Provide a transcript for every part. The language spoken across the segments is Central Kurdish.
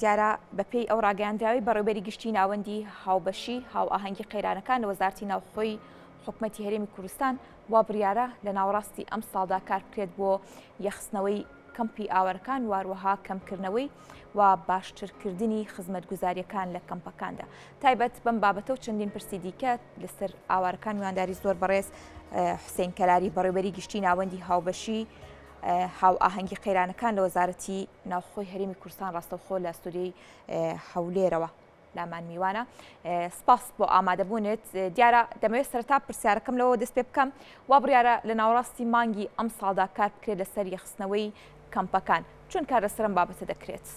دیارە بەپێی ئەو ڕاگەیاندراوی بەڕێوەبەری گشتی ناوەندی هاوبەشی هاو ئاهەنگی قەیرانەکان لە وەزارەتی ناوخۆی حکوومەتی هەرێمی کوردستان وا بڕیارە لە ناوەڕاستی ئەم ساڵدا کار بکرێت بۆ یەخستنەوەی کەمپی ئاوەرەکان واروەها کەمکردنەوەی و باشترکردنی خزمەتگوزاریەکان لە کەمپەکاندا. تایبەت بەم بابەتە و چەندین پرسی دیکە لەسەر ئاوارەکان میوانداری زۆر بەڕێز حوسێن کەلاری بەڕێوەبەری گشتی ناوەندی هاوبەشی هاو ئاهەنگی قەیرانەکان لە وەزارەتی ناوخۆی هەرێمی کوردستان ڕاستەوخۆ لە ستوریۆی هەولێرەوە لامان میوانە. سپاس بۆ ئامادەبوونت. دیارە دەمەوێت سەرەتا پرسیارەکەم لەوە دەست پێ بکەم وا بڕیارە لە ناوەڕاستی مانگی ئەم ساڵدا کار بکرێت لەسەر یەخستنەوەی کەمپەکان چۆن کار لەسەرم بابەتە دەکرێت؟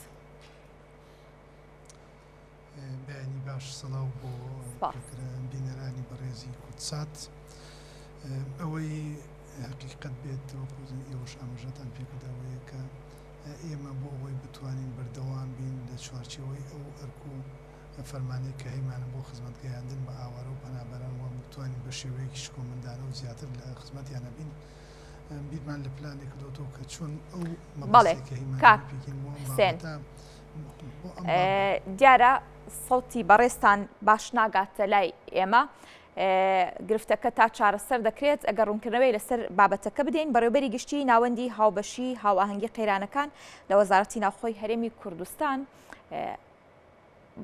بەیانی باش سەڵاو بۆ بینەرانی بەڕێزی کوردسات. ئەوەی حقیقت بێت ئێوەش ئاماژەتان پێکردەوەیە کە ئێمە بۆ ئەوەی بتوانین بەردەوام بین لە چوارچێوەی ئەو ئەرکو فەرمانەی کە هەیمانە بۆ خزمەتگەیاندن بە ئاوارە و پەنابەران وە بتوانین بە شێوەیەکی شکۆمەندانە و زیاتر لە خزمەتیانە بین. بیرمان لە پلانێک کردوتەوە کە چۆن ئەو مەبەستێکی هەیمانە پێکین دیارە سەوتی بەڕێستان باش ناگاتە لای ئێمە. گرفتەکە تا چارەسەر دەکرێت ئەگەر ڕوونکردنەوەی لەسەر بابەتەکە بدەین. بەڕێوەبەری گشتی ناوەندی هاوبەشی هاو ئاهەنگی قەیرانەکان لە وەزارەتی ناوخۆی هەرێمی کوردستان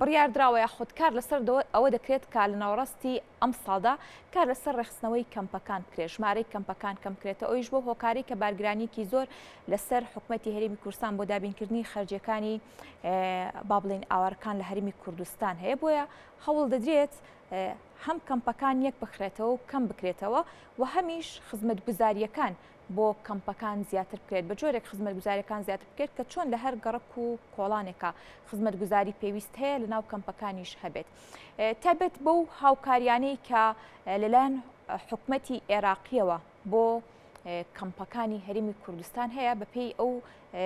بڕیار درراوە یاخود کار لەسەر ئەوە دەکرێت کە لە ناوەڕاستی ئەم ساڵدا کار لەسەر ڕێخستنەوەی کەمپەکان بکرێت، ژمارەی کەمپەکان کەم بکرێتە ئەویش بۆ هۆکاری کە بارگرانیەکی زۆر لەسەر حکوومەتی هەرێمی کوردستان بۆ دابینکردنی خەرجیەکانی با بڵێن ئاوارەکان لە هەرێمی کوردستان هەیە. بۆیە هەوڵ دەدرێت هەم کەمپەکان یەک بخرێتەوە و کەم بکرێتەوە و هەمیش خزمەتگوزاریەکان بۆ کەمپەکان زیاتر بکرێت بە جۆرێک خزمەتگوزاریەکان زیاتر بکرێت کە چۆن لە هەر گەڕک و کۆڵانێکە خزمەتگوزاری پێویست هەیە لە ناو کەمپەکانیش هەبێت. تایبەت بەو هاوکاریانەی کە لەلایەن حکوومەتی عێراقیەوە بۆ کەمپەکانی هەرێمی کوردستان هەیە بەپێی ئەو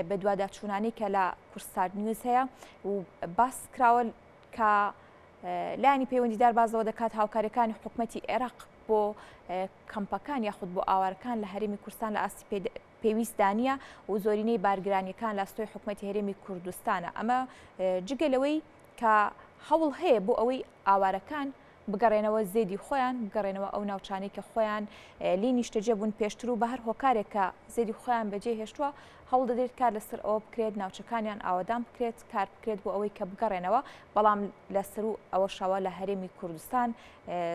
بەدواداچوونانەی کە لە کورسستار نیوز هەیە و باس کراوە کە لایەنی پەیوەندیدار بازەوە دەکات هاوکاریەکانی حکوومەتی عێراق بۆ کەمپەکان یاخود بۆ ئاوارەکان لە هەرێمی کوردستان لە ئاستی پێویستدانە و زۆرینەی بارگرانیەکان لە ئاستۆی حکوومەتی هەرێمی کوردستانە. ئەمە جگەلەوەی کە هەوڵ هەیە بۆ ئەوەی ئاوارەکان بگەڕێنەوە زێدی خۆیان بگەڕێنەوە ئەو ناوچانەی کە خۆیان لی نیشتەجێ بوون پێشتر و بە هەر هۆکارێکە زێدی خۆیان بەجێ هێشتووە هەوڵ دەدرێت کار لەسەر ئەوە بکرێت ناوچەکانیان ئاوادان بکرێت کار بکرێت بۆ ئەوەی کە بگەڕێنەوە. بەڵام لەسەر و ئەوە شەوە لە هەرێمی کوردستان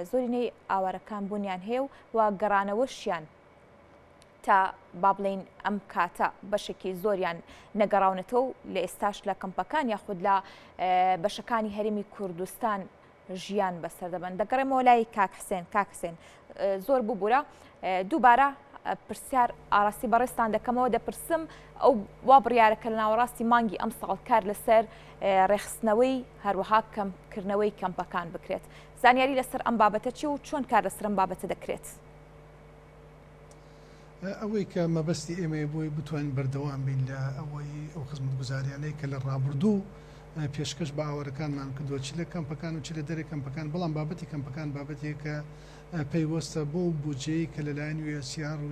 زۆرینەی ئاوارەکان بوونیان هەیە و گەڕانەوەشیان تا با بڵێن ئەم کاتە بەشێکی زۆریان نەگەڕاونەتەوە لە ئێستاش لە کەمپەکان یاخود لە بەشەکانی هەرێمی کوردستان ژیان بەسەر دەبن. دەگەڕێمەوە لای کاک حسێن زۆر ببوورە دووبارە پرسیار ئاراستی بەڕێستان دەکەمەوە دەپرسم ئەو وا بڕیارەکە لە ناوەڕاستی مانگی ئەم ساڵ کار لەسەر ڕێخستنەوەی هەروەها کەمکردنەوەی کەمپەکان بکرێت. زانیاری لەسەر ئەم بابەتە چی و چۆن کار لەسەر ئەم بابەتە دەکرێت؟ ئەوەی کە مەبەستی ئێمە بۆی بتوانین بەردەوام بین لە ئەوەی ئەو خزمەتگوزاریانەی کە لە ڕابردوو پێشکەش بە ئاوارەکانمان کردووە چ لە کەمپەکان و چ لە دەرێ کەمپەکان. بەڵام بابەتی کەمپەکان بابەتێک کە پەیوەستە بۆ بودجەی کە لەلایەن USR و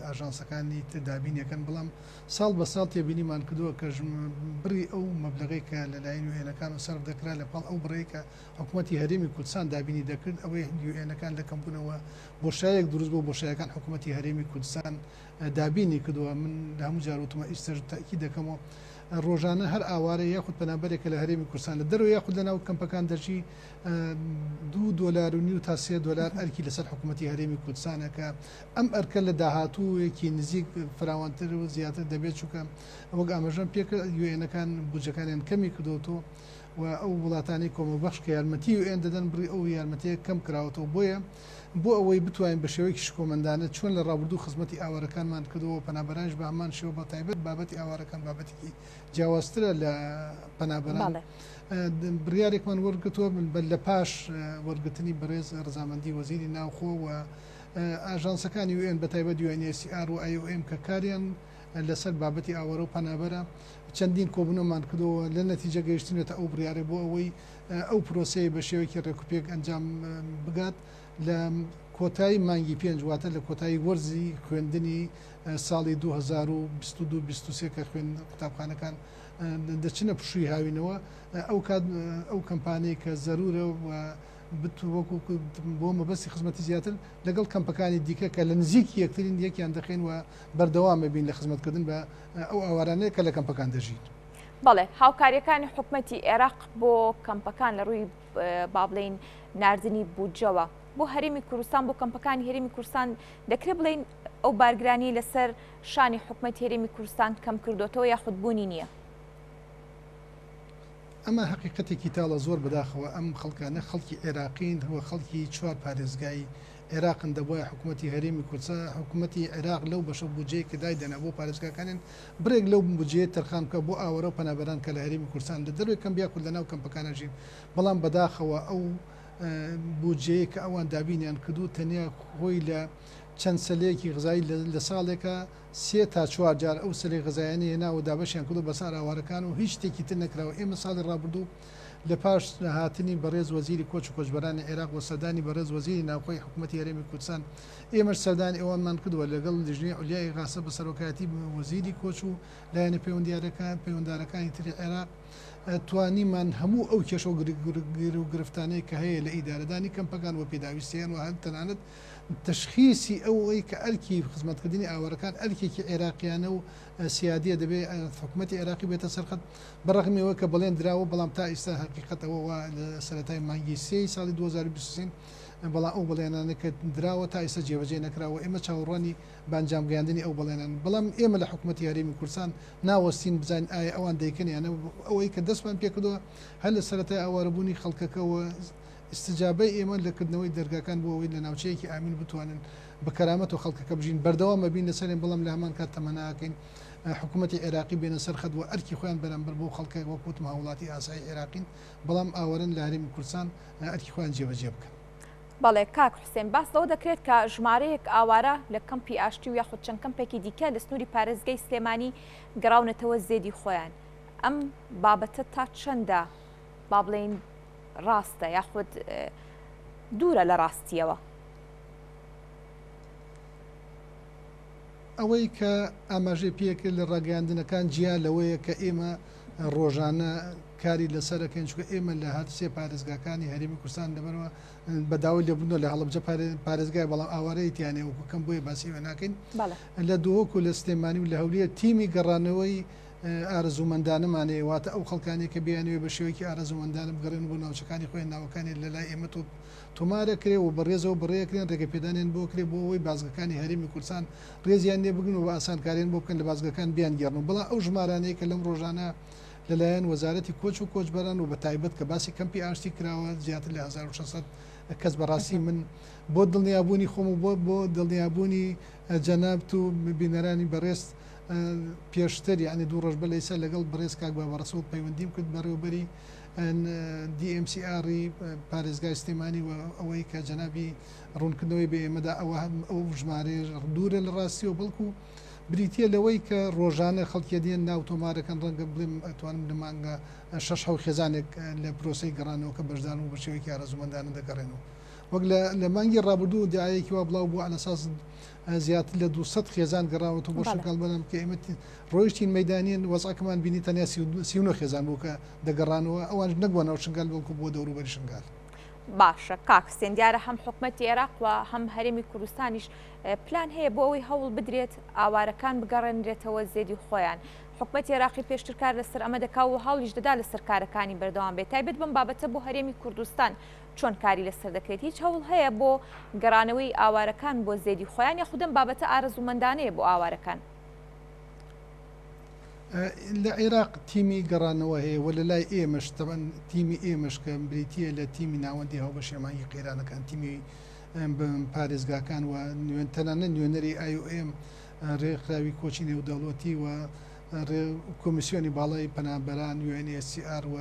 ئاژانسەکانی دابینیەکەن. بەڵام ساڵ بە ساڵ تێبینیمان کردووە کە بڕی ئەو مەبلەغەی کە لەلایەن UN-ەکان و سەرف دەکرا لە پاڵ ئەو بڕێی کە حکوومەتی هەرێمی کوردستان دابینی دەکرد ئەوەی UN-ەکان لە کەمبوونەوە بۆشایەک دروست بۆ بۆشایەکان حکوومەتی هەرێمی کوردستان دابینی کردووە. من لە هەموو جاروتمە ئیستر تاکی دەکەمەوە ڕۆژانە هەر ئاوارە یاخود پەنابەرێکە لە هەرێمی کوردستان لە دەرەوە یاخود لە ناو کەمپەکان دەژی $2.5 تا $3 ئەرکی لەسەر حکوومەتی هەرێمی کوردستانە کە ئەم ئەرکە لە داهاتوویەکی نزیک فراوانتر و زیاتر دەبێت چووکە وەک ئاماژەم پێکرد UN-ئەکان بودجەکانیان کەمی کردوتەوە و ئەو وڵاتانی کۆمەڵبەخش کە یارمەتی UN دەدەن بڕی ئەو یارمەتەیە کەم کراوەتەوە. بۆیە بۆ ئەوەی بتوانین بە شێوەیەکی شکۆمەندانە چۆن لە ڕابردوو خزمەتی ئاوارەکانمان کردەوە پەنابەرانش بە هەمان شێوە بە تایبەت بابەتی ئاوارەکان بابەتێکی جیاوازترە لە پەنابەران. بڕیارێکمان وەرگرتووە لە پاش وەرگرتنی بەڕێز ڕەزامەندی وەزیری ناوخۆ و ئاژانسەکانی UN بە تایبەت UNHCR و IOM کە کاریان لەسەر بابەتی ئاوارە و پەنابەرە چەندین کۆبوونەمان کردەوە لە نەتیجە گەیشتنێتە ئەو بڕیارێ بۆ ئەوەی ئەو پرۆسەیە بە شێوەیەکی ڕێکوپێک ئەنجام بگات لە کۆتایی مانگی 5 واتە لە کۆتایی وەرزی خوێندنی ساڵی 2022-23 کە خوێن قوتابخانەکان دەچنە پشووی هاوینەوە ئەو کەمپانیای کە زەرورە و وەکو بۆ مەبەستی خزمەتی زیاتر لەگەڵ کەمپەکانی دیکە کە لە نزیکی یەکترین یەکیان دەخێن و بەردەوامە بین لە خزمەتکردن بە ئەو ئاوارانەیە کە لە کەمپەکان دەژین. بەڵێ هاوکاریەکانی حکوومەتی عێراق بۆ کەمپەکان لە ڕووی با بڵێن ناردنی بودجەوە بۆ هەرێمی کوردستان بۆ کەمپەکانی هەرێمی کوردستان دەکرێت بڵێن ئەو بارگرانی لەسەر شانی حکوومەتی هەرێمی کوردستان کەم کردوتەوە یاخودبوونی نییە. ئەمە حقیقەتێکی تاڵە زۆر بەداخەوە ئەم خەڵکانە خەڵکی عێراقین هەوە خەڵکی چوار پارێزگای عێراقن دەبواە حکوومەتی هەرێمی کوردستان حکوومەتی عێراق لەو بەشە بودجەیە کە دایدەنا بۆ پارێزگاکانن برێک لەو بودجەیە تەرخان بکە بۆ ئاوەرە و پەنابەران کە لە هەرێمی کوردستان لە دەروی کەم بیا کورد لەناو کەمپەکانەژین بەڵام بەداخەوە ئەو بودجەیە کە ئەوان دابینیان کردو تەنیا خۆی لە چەند سەلەیەکی غزایی لە ساڵێکە 3 تا 4 جار ئەو سەلەی غزایانی هێناوە دابەشیان کردو بەسەر ئاوارەکان و هیچ شتێکی تر نەکراوە. ئێمە ساڵی ڕابردوو لە پاش هاتنی بەڕێز وەزیری کۆچ و کۆچبەرانی عێراق و سەردانی بەڕێز وەزیری ناوخۆی حکوومەتی هەرێمی کوردستان ئێمەش سەردانی ئەوانمان کردووە لەگەڵ لژنەی عولیای غاسە بە سەرۆکایەتی وەزیری کۆچ و لایەنە پەیوەنددارەکانی تری عێراق توانیمان هەموو ئەو کێشە و گرفتانەی کە هەیە لە ئیدارەدانی کەمپەکان و پێداویستیان و هەر تەنانەت تشخیصی ئەوەی کە ئەرکی خزمەتکردنی ئاوەرەکان ئەرکێکی عێراقیانە و سیادیە دەبێت حکوومەتی عێراقی بێتە سەرخەت بەڕەغمیەوە کە بڵێن دراوە بەڵام تا ئێستا حقیقەتەوە لە سەرەتای مانگی 3 ساڵی 2023 بەڵام ئەو بەڵێنانە کە دراوە تا ئێستا جێبەجێ نەکراوە. ئێمە چاوەڕوانی بانجامگەیاندنی ئەو بەڵێنان بەڵام ئێمە لە حکوومەتی هەرێمی کوردستان ناوەستین بزانین ئایا ئەوان دەیکەنیانە ئەوەی کە دەستمان پێکردووە هەر لە سەرەتای ئاوارەبوونی خەڵکەکەەوە استجابەی ئێمە لەکردنەوەی دەرگاکان بۆ ئەوەی لە ناوچەیەکی ئامین بتوانن بە کەرامەت و خەڵکەکە بژین بەردەوامە بین لەسەرێن بەڵام لە هەمان کات تەمەناکەین حکوومەتی عێراقی بێنە سەرخەت و ئەرکی خۆیان بەرامبەر بۆ خەڵکە وەکوتم هاوڵاتی ئاسایی عێراقین بەڵام ئاوەرن لە هەرێمی کوردستان ئەرکی خۆیان جێبەجێ بکەن. بەڵێ کاک حوسێن باس لەوە دەکرێت کە ژمارەیەک ئاوارە لە کەمپی ئاشتی و یاخود چەند کەمپێکی دیکە لە سنووری پارێزگای سلێمانی گەڕاونەتەوە زێدی خۆیان ئەم بابەتە تا چەندە با بڵێن ڕاستە یاخود دوورە لە ڕاستیەوە؟ ئەوەی کە ئاماژێ پێکرد لە ڕاگەاندنەکان جیا لەوەیە کە ئێمە ڕۆژانە کاری لەسەرەکەین چکە ئێمە لە هەر سێ پارێزگاکانی هەرێمی کوردستان لەبەرەوە بەداوای لەبوونەوە لە هەڵبجە پارێزگای بەڵام ئاوارەی تیانێ وەکوکەم بۆیە باسیوە ناکەین لە دووەکو لە سلێمانی و لە هەولێر تیمی گەڕانەوەی ئارەزوومەندانەمانەیە واتە ئەو خەڵکانی کە بیانوێ بە شێوەیەکی ئارەزوومەندانە بگەڕێن بۆ ناوچەکانی خۆیان ناوەکانی لە لای ئێمە تۆمارە کرێ و بەڕێزەوە بڕێکرێن ڕێگەپێدانێن بۆ کرێ بۆ ئەوەی بازگەکانی هەرێمی کوردستان ڕێزیان لێ بگن و بە ئاسانکارێن بۆ بکەن لە بازگەکان بیان گەڕن بڵام ئەو ژمارانەیە کە لەم ڕۆژانە لەلایەن وەزارەتی کۆچ و کۆچبەران و بە تایبەت کە باسی کەمپی ئاشتی کراوە زیاتر لە 1600 کەس بەڕاستی من بۆ دڵنیابوونی خۆم و بۆ دڵنیابوونی جەنابەت و بینەرانی بەڕێست پێشتر یعنی دوو ڕۆژ بەلەیسە لەگەڵ بڕێز کاک بە بەڕسوود پەیوەندیم کرد بەڕێوەبەری DMCR پارێزگای سلێمانی و ئەوەی کە جەنابی ڕوونکردنەوەی بە ئێمەدا ئەو ژمارە دوورە لە ڕاستی و بەڵکو بریتە لەوەی کە ڕۆژانە خەڵکی دێن ناو تۆمارەکەن ڕەنگە بڵێم ئەتوانم لە مانگە 6 خێزانێک لە پرۆسی گەڕانەوە کە بەشدان و بەشێوەیەکی ئارەزوومەندانە دەگەڕێنەوە وەک لە مانگی ڕابردوو دیایەکی وا بڵاو بوو ئەلەساس زیاتر لە 200 خێزان گەڕاوەوە بۆ شنگال بەڵام کە ئێمە ڕۆیشتین مەدانیان وەزعکەمان بینی تەنیا 39 خێزان بوو کە دەگەڕانەوە ئەوان نەگوۆنەوە شنگال بەڵکو بۆ دەوروبەری شنگال. باشە کاک حوسێن دیارە هەم حکوومەتی عێراق و هەم هەرێمی کوردستانیش پلان هەیە بۆ ئەوەی هەوڵ بدرێت ئاوارەکان بگەڕێنرێتەوە زێدی خۆیان. حکوومەتی عێراقی پێشتر کار لەسەر ئەمە دەکا و هەوڵیش دەدا لەسەر کارەکانی بەردەوام بێت تایبەت بم بابەتە بۆ هەرێمی کوردستان چۆن کاری لەسەر دەکرێت هیچ هەوڵ هەیە بۆ گەڕانەوەی ئاوارەکان بۆ زێدی خۆیان یاخودم بابەتە ئارەزوومەندانەیە بۆ ئاوارەکان؟ لە عێراق تیمی گەڕانەوە هەیە و لە لای ئێمەش تەبەن تیمی ئێمەش کە بریتە لە تیمی ناوەندی هەو بە شێمانی قێرانەکان تیمی پارێزگاکان و تەنانە نوێنەری IOM ڕێکخراوی کۆچی نێودەوڵەتی و کۆمیسیۆنی باڵای پەنابەران UNHCR و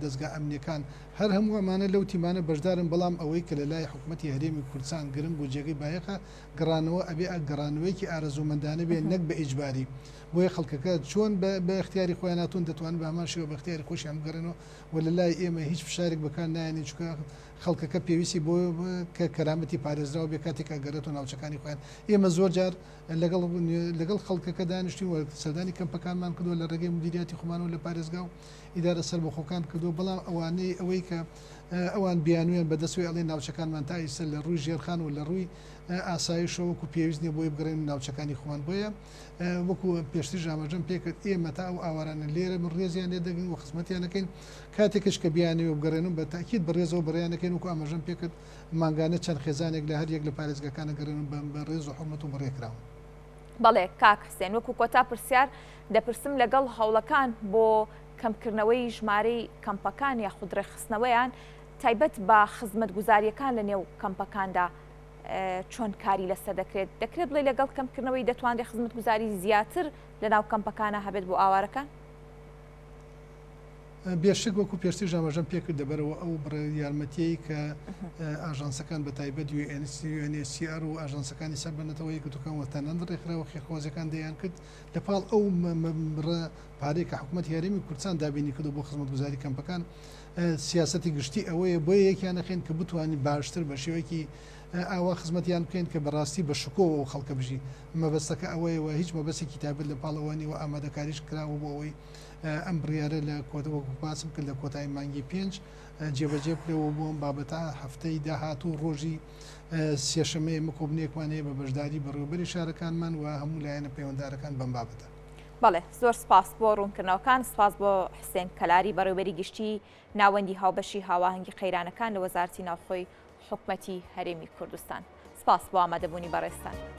دەستگا ئەمنیەکان هەر هەموو ئەمانە لەو تیمانە بەشدارن بەڵام ئەوەی کە لە لای حکوومەتی هەرێمی کوردستان گرنگ و جێگەی بایەخە گەڕانەوە ئەبێ گەڕانەوەیکی ئارەزوومەندانە بێ نەک بە ئیجباری بۆیە خەڵکەکە چۆن بە اختیاری خۆیان هاتوون دەتوانن بە هەمان شێوە بە اختیاری خۆشیان بگەڕێنەوە و لە لای ئێمە هیچ فشارێک بەکار نایێنێ چونکە خەڵکەکە پێویستی بۆ کە کەرامەتی پارێزراوە بێ کاتێکا گەڕێتەوە ناوچەکانی خۆیان. ئێمە زۆر جار لەگەڵ خەڵکەکە دانیشتین و سەردانی کەمپەکانمان کردووە لە ڕێگەی مدیریاتی خۆمانەوە لە پارێزگا و ئیدارە سەربەخۆکان کردو، بەڵام ئەوەی کە ئەوان بیانوێن بەدەستوی ئەڵێ ناوچەکانمان تا ئیستا لە ڕووی ژێرخان و لە ڕووی ئاسایشەوە وەکو پێویست نیە بۆی بگەڕێن ناوچەکانی خۆمان. بۆیە وەکو پێشتر ئاماژەم پێکرد ئێمە تا ئەو ئاوارانە لێرە من ڕێزیان لێ دەگەین و خزمەتیانەکەین کاتێکش کە بیانەوە بگەڕێنم بە تاکید بەڕێزەوە بەڕێیانەکەین وەکو ئاماژەم پێکرد مانگانە چەند خێزانێک لە هەر یەک لە پارێزگاکانە گەڕێن بە ڕێز و حرمەت و بەڕێکراون. بەڵێ کاک حسێن، وەکو کۆتا پرسیار دەپرسم لەگەڵ هەوڵەکان بۆ کەمکردنەوەی ژمارەی کەمپەکان یاخود ڕێخستنەوەیان تایبەت بە خزمەتگوزاریەکان لە نێو کەمپەکاندا چۆن کاری لەسەر دەکرێت بڵێ لەگەڵ کەمکردنەوەی دەتوانێت خزمەتگوزاری زیاتر لە ناو کەمپەکانە هەبێت بۆ ئاوارەکان؟ بێشک وەکو پێشتر ئاماژەم پێکرد دەبەرەوە ئەو یارمەتیەی کە ئاژانسەکان بە تایبەت UNHCR و ئاژانسەکانی سەربەنەتەوەی کردوەکان وەتەنەند ڕێکخراوە خێرخوازەکان دەیان کرد لەپاڵ ئەو پارەی کە حکوومەت یاریمی کوردستان دابینی کردو بۆ خزمەتگوزاری کەمپەکان سیاسەتی گشتی ئەوەیە بۆیە یەکیان نەخێن کە بتوانین باشتر بە شێوەیەکی ئاوا خزمەتیان بکەین کە بەڕاستی بە شکۆوە و خەڵکە بژی. مەبەستەکە ئەوەیەوە هیچ مەبەستێکی تایبەت لە پاڵەوانی و ئامادەکاریش کراوە بۆ ئەوەی ئەم بڕیارە لە کۆتەوەکو پاسم کرد لە کۆتایی مانگی 5 جێبەجێ بکرێەوە بۆ ئەم بابەتە هەفتەی داهاتوو ڕۆژی سێشەمەیە مکۆبنێکوانەیە بە بەشداری بەڕێوەبەری شارەکانمان و هەموو لایەنە پەیوەنددارەکان بەم بابەتە. بەڵێ زۆر سپاس بۆ ڕوونکردنەوەکان، سپاس بۆ حسێن کەلاری بەڕێوەبەری گشتی ناوەندی هاوبەشی هاواهەنگی قەیرانەکان لە وەزارەتی ناوخۆی حکوومەتی هەرێمی کوردستان. سپاس بۆ ئامادەبوونی بەڕێستان.